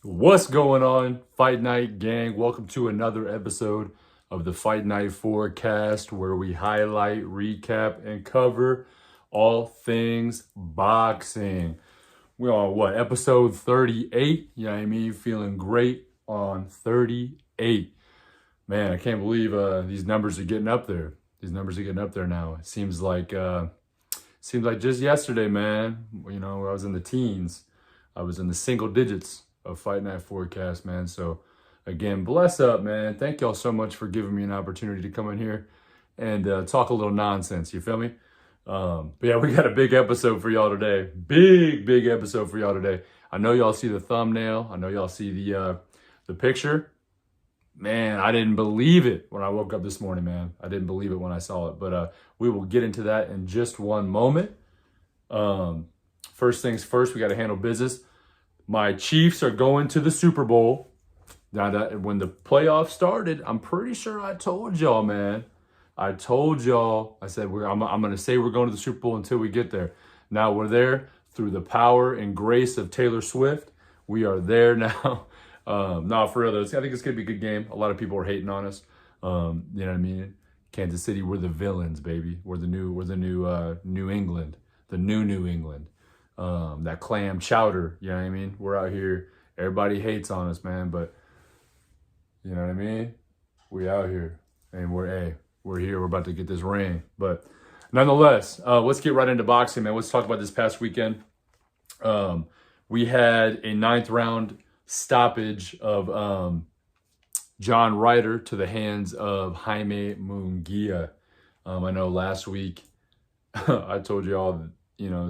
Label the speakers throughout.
Speaker 1: What's going on, Fight Night gang? Welcome to another episode of the Fight Night Forecast, where we highlight, recap, and cover all things boxing. We're on episode 38? You know what I mean? Feeling great on 38. Man, I can't believe these numbers are getting up there. These numbers are getting up there now. It seems like just yesterday, man. You know, I was in the teens. I was in the single digits of Fight Night Forecast, man. So again, bless up, man. Thank y'all so much for giving me an opportunity to come in here and talk a little nonsense. You feel me? But yeah, we got a big episode for y'all today. Big episode for y'all today. I know y'all see the thumbnail. I know y'all see the picture. Man, I didn't believe it when I woke up this morning, man. I didn't believe it when I saw it. But we will get into that in just one moment. First things first, we got to handle business. My Chiefs are going to the Super Bowl. Now, that when the playoffs started, I'm pretty sure I told y'all, man. I told y'all. I said I'm going to say we're going to the Super Bowl until we get there. Now we're there through the power and grace of Taylor Swift. We are there now. No, for real though, I think it's going to be a good game. A lot of people are hating on us. You know what I mean? Kansas City, we're the villains, baby. We're the new New England, the New England. That clam chowder, you know what I mean? We're out here. Everybody hates on us, man, but you know what I mean? We out here and we're here. We're about to get this ring. But nonetheless, let's get right into boxing, man. Let's talk about this past weekend. We had a 9th round stoppage of John Ryder to the hands of Jaime Munguia. I know last week I told you all that, you know,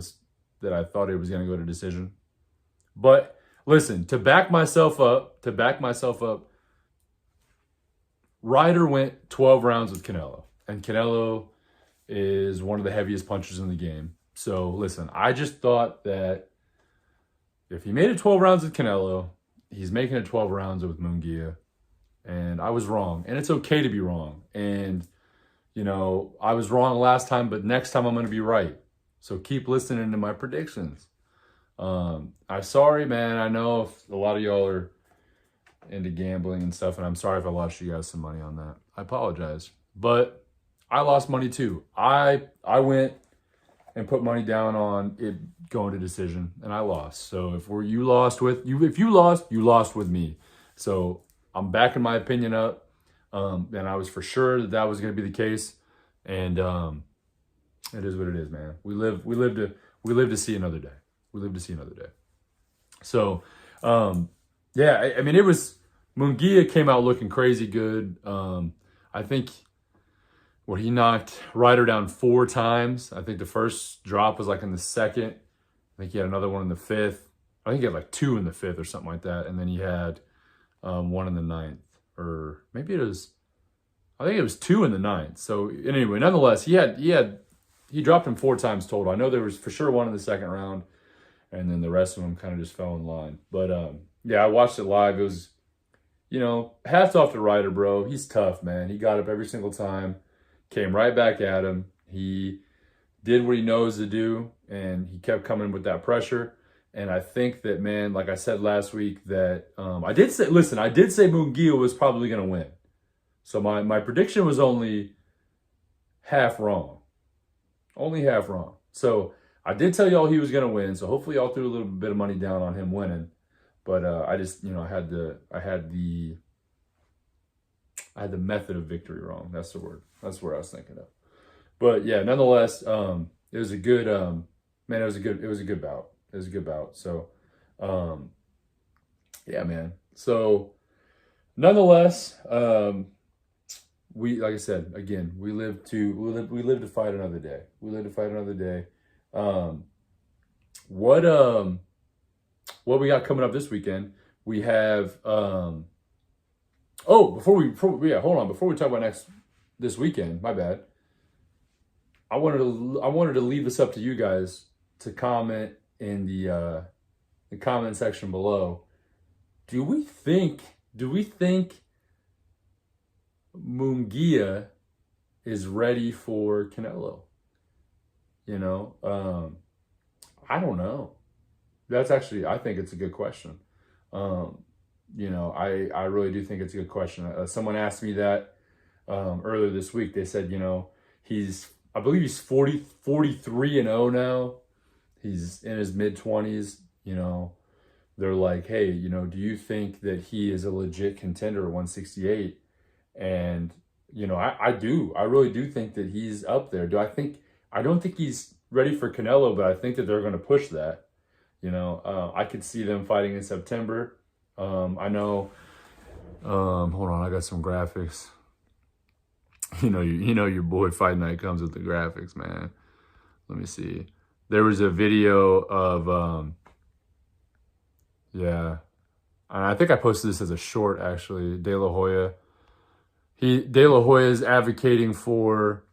Speaker 1: that I thought it was going to go to decision. But listen, to back myself up, Ryder went 12 rounds with Canelo. And Canelo is one of the heaviest punchers in the game. So listen, I just thought that if he made it 12 rounds with Canelo, he's making it 12 rounds with Munguia. And I was wrong. And it's okay to be wrong. And, you know, I was wrong last time, but next time I'm going to be right. So keep listening to my predictions. I'm sorry, man. I know if a lot of y'all are into gambling and stuff, and I'm sorry if I lost you guys some money on that. I apologize. But I lost money too. I went and put money down on it going to decision, and I lost. So if you lost, you lost with me. So I'm backing my opinion up. And I was for sure that was going to be the case. And it is what it is, man. We live to see another day. We live to see another day. So, yeah, I mean, it was, Munguia came out looking crazy good. I think he knocked Ryder down 4 times. I think the first drop was like in the second. I think he had another one in the 5th. I think he had like 2 in the 5th or something like that. And then he had 1 in the 9th, or maybe I think it was 2 in the 9th. So anyway, nonetheless, he dropped him 4 times total. I know there was for sure 1 in the second round, and then the rest of them kind of just fell in line. But yeah, I watched it live. It was, you know, hats off to Ryder, bro. He's tough, man. He got up every single time, came right back at him. He did what he knows to do, and he kept coming with that pressure. And I think that, man, like I said last week, that I did say Munguia was probably going to win. So my prediction was only half wrong. Only half wrong. So I did tell y'all he was going to win. So hopefully y'all threw a little bit of money down on him winning. But I just, you know, I had the method of victory wrong. That's the word. That's where I was thinking of. But yeah, nonetheless, it was a good man. It was a good bout. It was a good bout. So yeah, man. So nonetheless, like I said, again, we live to fight another day. We live to fight another day. What we got coming up this weekend? We have before we talk about this weekend, my bad. I wanted to leave this up to you guys to comment in the comment section below. Do we think Munguia is ready for Canelo? You know, I don't know. I think it's a good question. You know, I really do think it's a good question. Someone asked me that earlier this week. They said, you know, I believe he's 43-0 now. He's in his mid-20s, you know. They're like, hey, you know, do you think that he is a legit contender at 168? And, you know, I do. I really do think that he's up there. I don't think he's ready for Canelo, but I think that they're going to push that. You know, I could see them fighting in September. I know, hold on, I got some graphics. You know your boy Fight Night comes with the graphics, man. Let me see. There was a video of, yeah. And I think I posted this as a short, actually. De La Hoya. De La Hoya is advocating for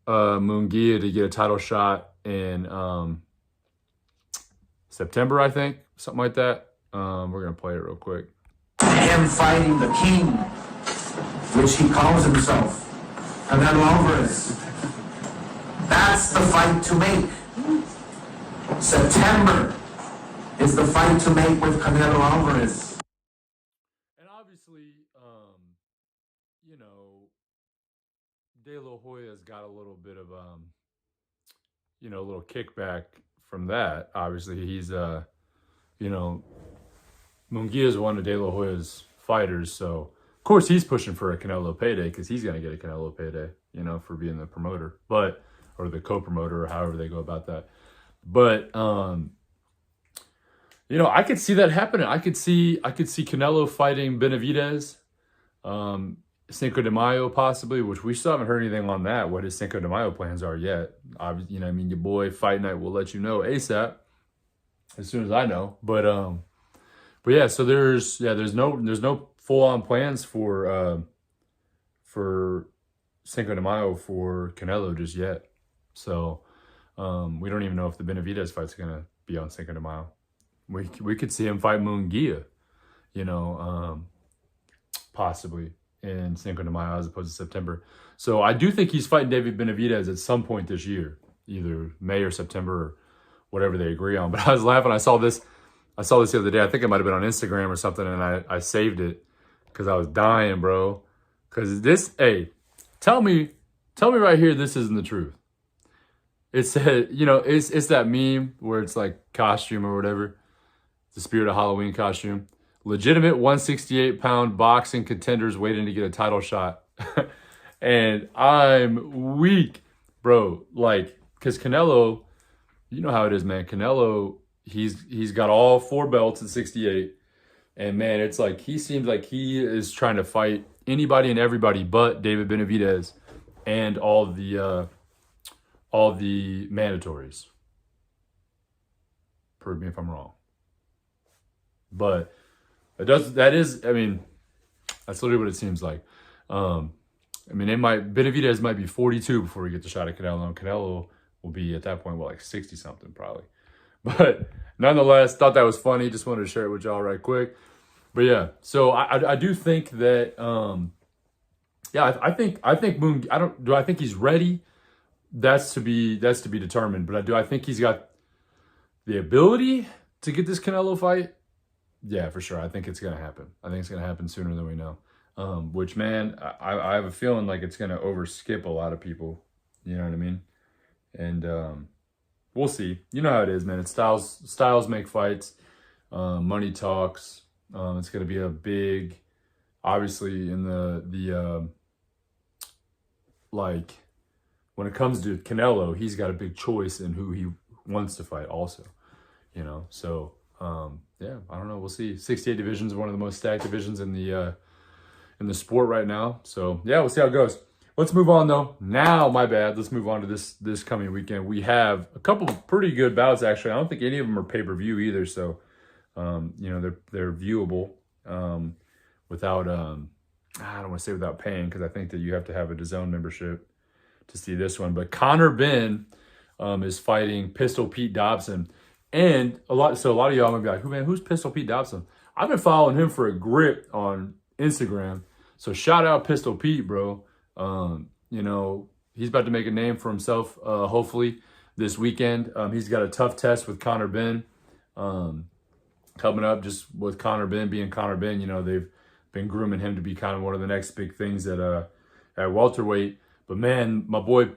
Speaker 1: Munguia to get a title shot in September, I think. Something like that. We're going to play it real quick.
Speaker 2: Him fighting the king, which he calls himself, Canelo Alvarez. That's the fight to make. September is the fight to make with Canelo Alvarez.
Speaker 1: And obviously, you know, De La Hoya's got a little bit of, you know, a little kickback from that. Obviously, he's, you know, Munguia is one of De La Hoya's fighters, so of course he's pushing for a Canelo payday because he's going to get a Canelo payday, you know, for being the promoter, or the co-promoter, or however they go about that. But you know, I could see that happening. I could see Canelo fighting Benavidez, Cinco de Mayo possibly, which we still haven't heard anything on that. What his Cinco de Mayo plans are yet? You know, I mean, your boy Fight Night will let you know ASAP as soon as I know. But yeah, so there's no full on plans for Cinco de Mayo for Canelo just yet. So we don't even know if the Benavidez fight's gonna be on Cinco de Mayo. We could see him fight Munguia, you know, possibly in Cinco de Mayo as opposed to September. So I do think he's fighting David Benavidez at some point this year, either May or September or whatever they agree on. But I was laughing. I saw this the other day. I think it might have been on Instagram or something, and I saved it because I was dying, bro. Because hey, tell me right here, this isn't the truth. It said, you know, it's that meme where it's like costume or whatever, the spirit of Halloween costume. Legitimate 168-pound boxing contenders waiting to get a title shot. And I'm weak, bro. Like, because Canelo, you know how it is, man. Canelo, he's got all 4 belts at 68. And, man, it's like he seems like he is trying to fight anybody and everybody but David Benavidez and all the mandatories. Prove me if I'm wrong. But that's literally what it seems like. I mean, Benavidez might be 42 before we get the shot at Canelo, and Canelo will be at that point, like 60 something probably. But nonetheless, thought that was funny. Just wanted to share it with y'all right quick. But yeah, so I do think that I think Moon. Do I think he's ready? That's to be determined. But I think he's got the ability to get this Canelo fight. Yeah, for sure. I think it's gonna happen. I think it's gonna happen sooner than we know. Which, man, I have a feeling like it's gonna overskip a lot of people. You know what I mean? And we'll see. You know how it is, man. It's styles make fights. Money talks. It's gonna be a big, obviously, in the like when it comes to Canelo, he's got a big choice in who he wants to fight also. You know, so yeah, I don't know. We'll see. 68 divisions, one of the most stacked divisions in the sport right now. So yeah, we'll see how it goes. Let's move on though. Now, my bad. Let's move on to this coming weekend. We have a couple of pretty good bouts actually. I don't think any of them are pay-per-view either. So you know, they're viewable without I don't want to say without paying, because I think that you have to have a DAZN membership to see this one. But Conor Benn is fighting Pistol Pete Dobson. And a lot of y'all might be like, who's Pistol Pete Dobson? I've been following him for a grip on Instagram. So shout out Pistol Pete, bro. You know, he's about to make a name for himself, hopefully, this weekend. He's got a tough test with Conor Benn. coming up just with Conor Benn being Conor Benn. You know, they've been grooming him to be kind of one of the next big things at welterweight. But man, my boy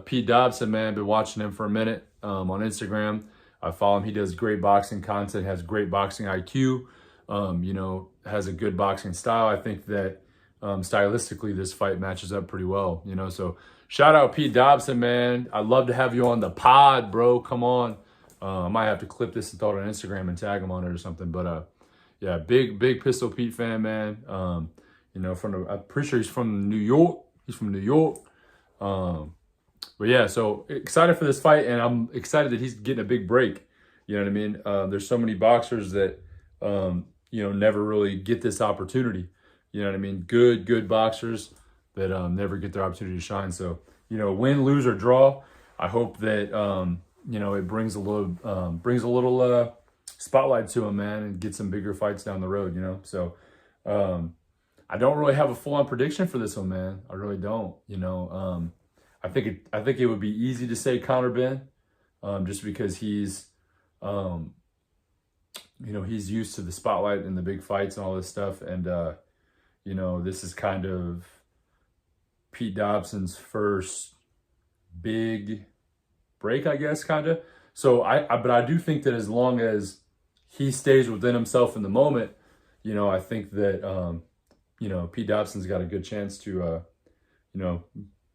Speaker 1: Pete Dobson, man, been watching him for a minute on Instagram. I follow him. He does great boxing content, has great boxing IQ, you know, has a good boxing style. I think that stylistically this fight matches up pretty well, you know. So shout out Pete Dobson, man. I'd love to have you on the pod, bro. Come on. I might have to clip this and throw it on Instagram and tag him on it or something. But yeah, big Pistol Pete fan, man. You know, I'm pretty sure he's from New York. He's from New York. But yeah, so excited for this fight, and I'm excited that he's getting a big break. You know what I mean? There's so many boxers that you know, never really get this opportunity. You know what I mean? Good boxers that never get their opportunity to shine. So, you know, win, lose, or draw, I hope that you know, it brings a little spotlight to him, man, and get some bigger fights down the road, you know. So I don't really have a full-on prediction for this one, man. I really don't, you know. I think it would be easy to say Conor Benn, just because he's you know, he's used to the spotlight and the big fights and all this stuff. And you know, this is kind of Pete Dobson's first big break, I guess, kind of. So but I do think that as long as he stays within himself in the moment, you know, I think that you know, Pete Dobson's got a good chance to you know,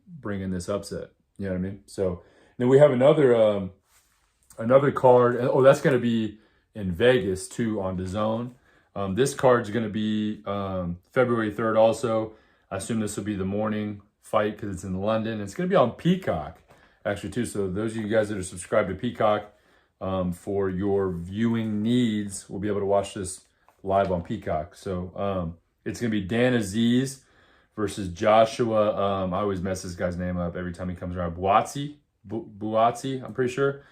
Speaker 1: bring in this upset. You know what I mean? So then we have another card. Oh, that's going to be in Vegas too on DAZN. This card's going to be February 3rd also. I assume this will be the morning fight because it's in London. It's going to be on Peacock actually too. So those of you guys that are subscribed to Peacock, for your viewing needs, will be able to watch this live on Peacock. So it's going to be Dan Aziz versus Joshua. I always mess this guy's name up every time he comes around. Buatsi, I'm pretty sure.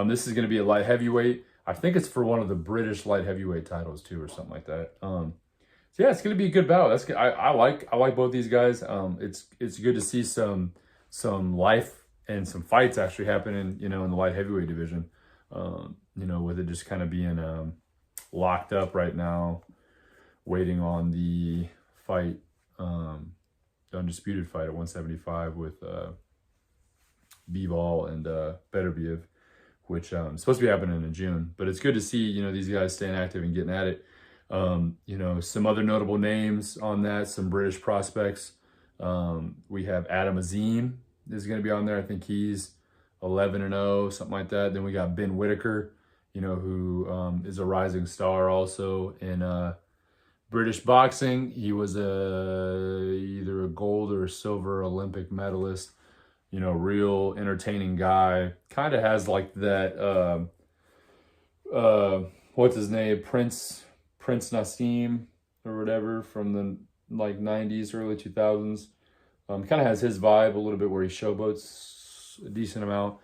Speaker 1: This is going to be a light heavyweight. I think it's for one of the British light heavyweight titles too, or something like that. So yeah, it's going to be a good bout. That's good. I like both these guys. It's good to see some life and some fights actually happening, you know, in the light heavyweight division. You know, with it just kind of being locked up right now, waiting on the fight, the undisputed fight at 175 with Bivol and Beterbiev, which is supposed to be happening in June. But it's good to see, you know, these guys staying active and getting at it. You know, some other notable names on that, some British prospects. We have Adam Azim is going to be on there. I think he's 11-0, something like that. Then we got Ben Whitaker, you know, who is a rising star also in British boxing. He was either a gold or a silver Olympic medalist. You know, real entertaining guy. Kind of has like that, what's his name? Prince Nassim or whatever from the like 90s, early 2000s. Kind of has his vibe a little bit where he showboats a decent amount.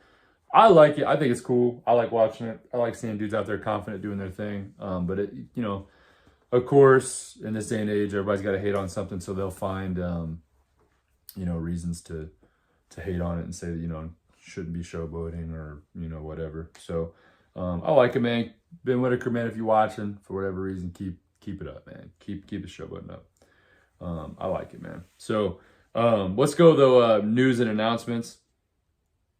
Speaker 1: I like it. I think it's cool. I like watching it. I like seeing dudes out there confident doing their thing. But it, you know, of course, in this day and age, everybody's got to hate on something, so they'll find, you know, reasons to hate on it and say that, you know, shouldn't be showboating or, you know, whatever. So I like it, man. Ben Whitaker, man, if you're watching for whatever reason, keep it up, man. Keep the showboating up. I like it, man. So let's go though. News and announcements.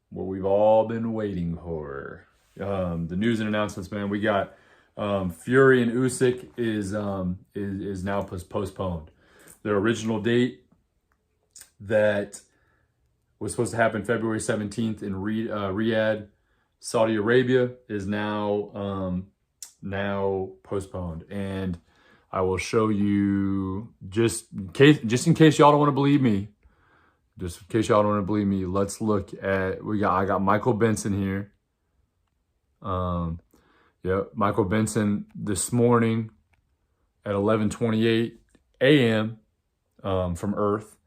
Speaker 1: What we've all been waiting for. The news and announcements, man. We got Fury and Usyk is now postponed. Their original date that was supposed to happen February 17th in Riyadh, Saudi Arabia, is now postponed. And I will show you, just in case y'all don't want to believe me. Just in case y'all don't want to believe me, let's look at, I got Michael Benson here. Yeah, Michael Benson this morning at 11:28 a.m. From Earth.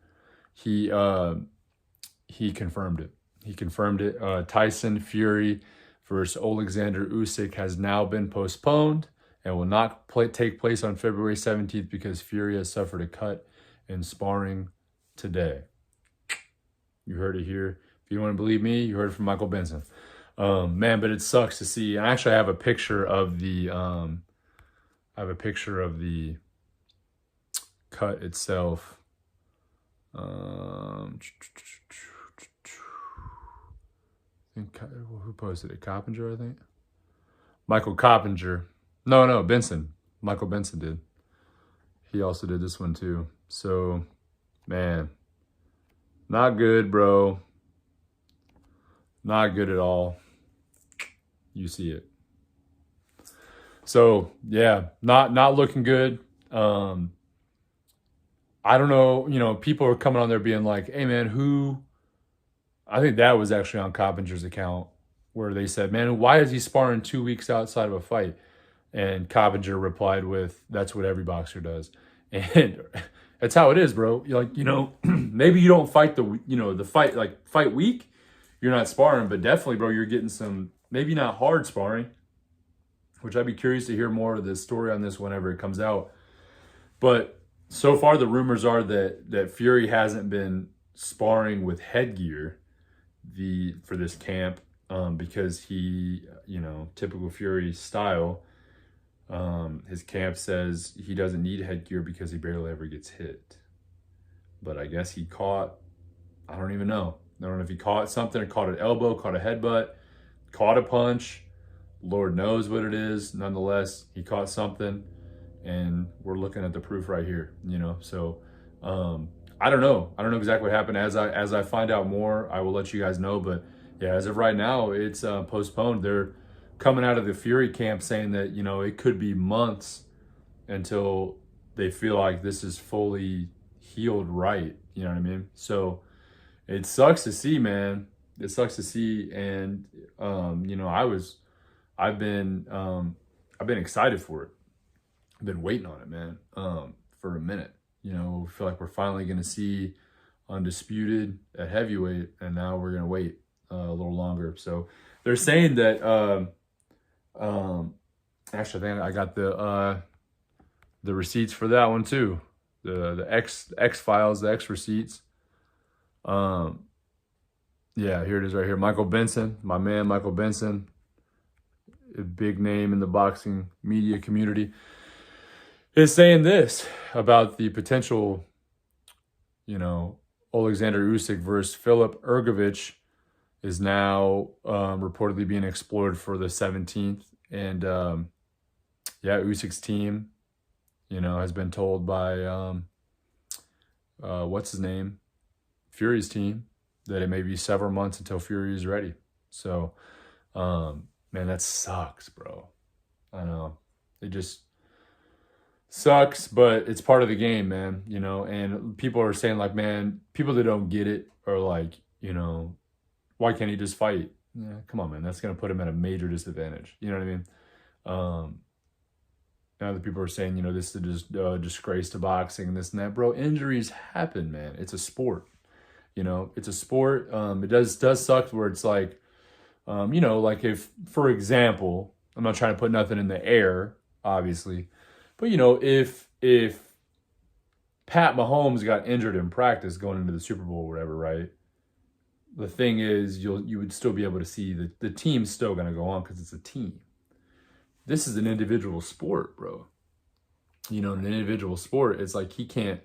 Speaker 1: He confirmed it. He confirmed it. Tyson Fury versus Alexander Usyk has now been postponed and will not take place on February 17th because Fury has suffered a cut in sparring today. You heard it here. If you don't want to believe me, you heard it from Michael Benson. Man, but it sucks to see. And actually, I have a picture of the I have a picture of the cut itself. I think, who posted it? Coppinger, I think. Michael Coppinger. No, Benson. Michael Benson did. He also did this one too. So, man, not good, bro. Not good at all. You see it. So, yeah, not looking good. I don't know, people are coming on there being like, hey, man, I think that was actually on Coppinger's account where they said, man, why is he sparring 2 weeks outside of a fight? And Coppinger replied with, that's what every boxer does. And that's how it is, bro. You're like, maybe you don't fight fight week, you're not sparring, but definitely, bro, you're getting some, maybe not hard sparring, which I'd be curious to hear more of the story on this whenever it comes out. But so far, the rumors are that Fury hasn't been sparring with headgear for this camp because he, typical Fury style, his camp says he doesn't need headgear because he barely ever gets hit. But I guess he caught, I don't even know. I don't know if he caught something, or caught an elbow, caught a headbutt, caught a punch. Lord knows what it is. Nonetheless, he caught something, and we're looking at the proof right here, So I don't know. I don't know exactly what happened. As I find out more, I will let you guys know. But yeah, as of right now, it's postponed. They're coming out of the Fury camp saying that, it could be months until they feel like this is fully healed right. You know what I mean? So it sucks to see, man. It sucks to see. And, I've been excited for it. I've been waiting on it, man, for a minute. We feel like we're finally going to see Undisputed at heavyweight, and now we're going to wait a little longer. So they're saying that, actually, I think I got the receipts for that one too. The X files, the X receipts. Yeah, here it is right here. Michael Benson, my man, Michael Benson, a big name in the boxing media community, is saying this about the potential, Alexander Usyk versus Filip Hrgović is now reportedly being explored for the 17th. And Usyk's team, has been told by, what's his name? Fury's team, that it may be several months until Fury is ready. So, man, that sucks, bro. I know. It just sucks, but it's part of the game, man, and people are saying like, man, people that don't get it are like, why can't he just fight? Yeah, come on, man. That's going to put him at a major disadvantage. You know what I mean? Now that people are saying, this is just disgrace to boxing and this and that, bro, injuries happen, man. It's a sport, it's a sport. It does suck where it's like, like if, for example, I'm not trying to put nothing in the air, obviously, but if Pat Mahomes got injured in practice going into the Super Bowl or whatever, right? The thing is, you would still be able to see that the team's still going to go on because it's a team. This is an individual sport, bro. In an individual sport, it's like he can't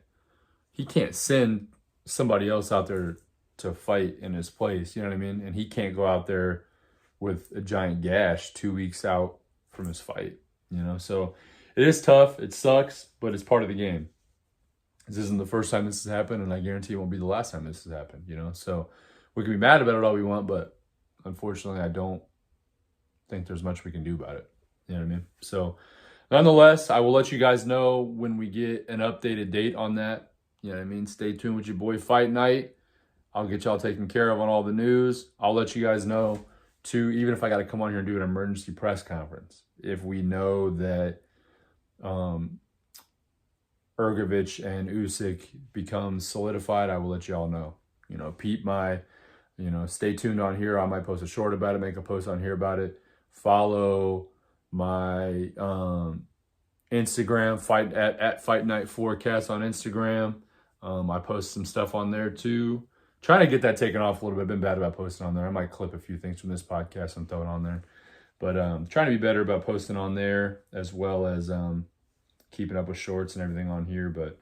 Speaker 1: send somebody else out there to fight in his place. You know what I mean? And he can't go out there with a giant gash 2 weeks out from his fight. So it is tough. It sucks, but it's part of the game. This isn't the first time this has happened, and I guarantee it won't be the last time this has happened. So we can be mad about it all we want, but unfortunately, I don't think there's much we can do about it. You know what I mean? So nonetheless, I will let you guys know when we get an updated date on that. You know what I mean? Stay tuned with your boy Fight Night. I'll get y'all taken care of on all the news. I'll let you guys know too, even if I got to come on here and do an emergency press conference. If we know that Hrgović and Usyk become solidified, I will let y'all know. Stay tuned on here. I might post a short about it, make a post on here about it. Follow my Instagram, at Fight Night Forecast on Instagram. I post some stuff on there too. Trying to get that taken off a little bit. Been bad about posting on there. I might clip a few things from this podcast and throw it on there. But trying to be better about posting on there, as well as keeping up with shorts and everything on here, but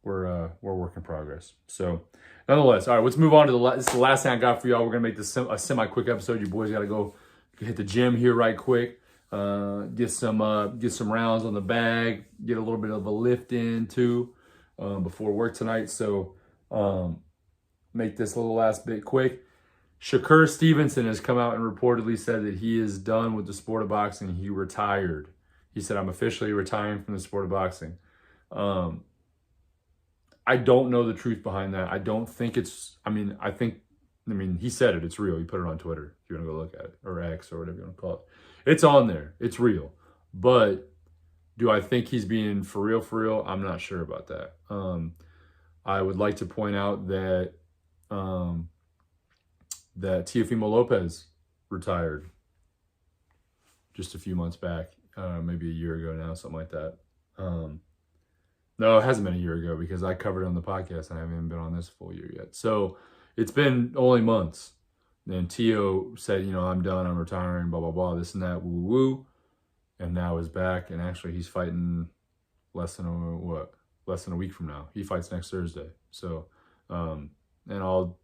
Speaker 1: we're work in progress. So nonetheless, all right, let's move on to this is the last thing I got for y'all. We're gonna make this a semi-quick episode. You boys gotta go hit the gym here right quick. Get some rounds on the bag, get a little bit of a lift in too before work tonight. So make this a little last bit quick. Shakur Stevenson has come out and reportedly said that he is done with the sport of boxing. He retired. He said, "I'm officially retiring from the sport of boxing." I don't know the truth behind that. I don't think it's, I mean, he said it, it's real. He put it on Twitter, if you want to go look at it, or X, or whatever you want to call it. It's on there. It's real. But do I think he's being for real, for real? I'm not sure about that. I would like to point out that that Teofimo Lopez retired just a few months back, maybe a year ago now, something like that. No, it hasn't been a year ago because I covered it on the podcast and I haven't even been on this full year yet. So it's been only months. And Tio said, I'm done, I'm retiring, blah, blah, blah, this and that, woo, woo. And now he's back. And actually he's fighting less than a week from now. He fights next Thursday. So, and I'll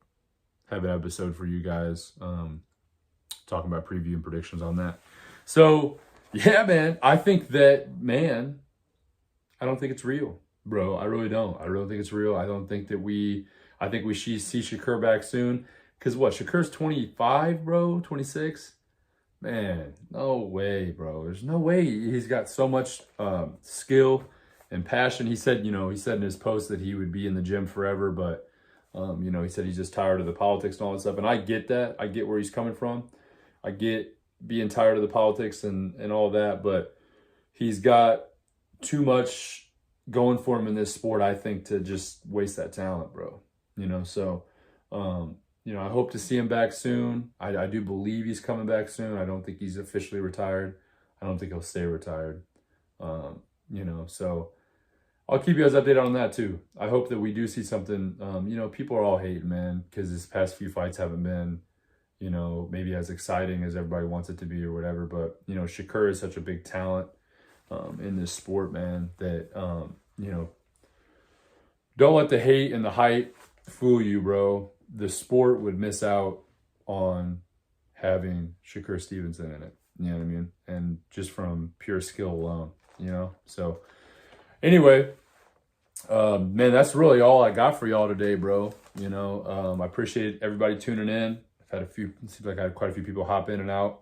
Speaker 1: have an episode for you guys talking about preview and predictions on that. So, yeah, man, I think that, man, I don't think it's real, bro. I really don't. I really think it's real. I don't think that I think we see Shakur back soon. Because what, Shakur's 25, bro? 26? Man, no way, bro. There's no way. He's got so much skill and passion. He said in his post that he would be in the gym forever, but he said he's just tired of the politics and all that stuff. And I get that. I get where he's coming from. I get being tired of the politics and all that, but he's got too much going for him in this sport, I think, to just waste that talent, bro. So I hope to see him back soon. I do believe he's coming back soon. I don't think he's officially retired. I don't think he'll stay retired. So I'll keep you guys updated on that too. I hope that we do see something. People are all hating, man, because his past few fights haven't been, maybe as exciting as everybody wants it to be or whatever. But, Shakur is such a big talent in this sport, man, that, don't let the hate and the hype fool you, bro. The sport would miss out on having Shakur Stevenson in it. You know what I mean? And just from pure skill alone, So anyway, man, that's really all I got for y'all today, bro. I appreciate everybody tuning in. It seems like I had quite a few people hop in and out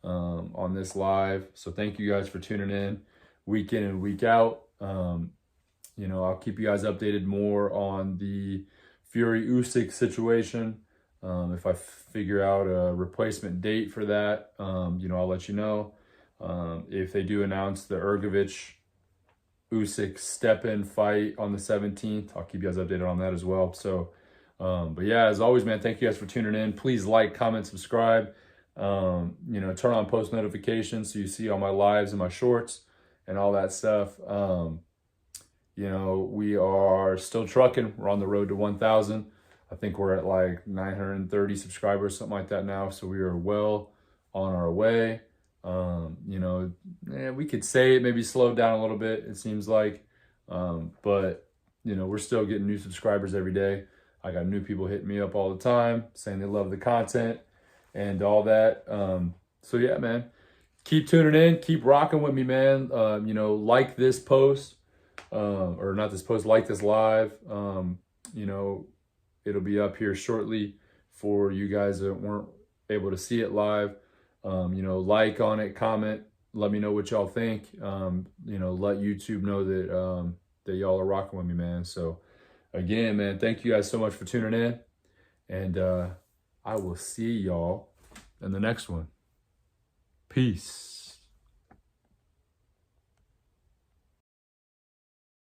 Speaker 1: on this live. So thank you guys for tuning in week in and week out. I'll keep you guys updated more on the FURY-USYK situation. If I figure out a replacement date for that, I'll let you know. If they do announce the Usyk step-in fight on the 17th, I'll keep you guys updated on that as well. So, but yeah, as always, man, thank you guys for tuning in. Please like, comment, subscribe. Turn on post notifications so you see all my lives and my shorts and all that stuff. We are still trucking. We're on the road to 1,000. I think we're at like 930 subscribers, something like that now. So we are well on our way. We could say it maybe slowed down a little bit, it seems like. But, we're still getting new subscribers every day. I got new people hitting me up all the time saying they love the content and all that. So yeah, man, keep tuning in, keep rocking with me, man. Like this post, or not this post, like this live. It'll be up here shortly for you guys that weren't able to see it live. Like on it, comment, let me know what y'all think. Let YouTube know that y'all are rocking with me, man. So again, man, thank you guys so much for tuning in, and I will see y'all in the next one. Peace.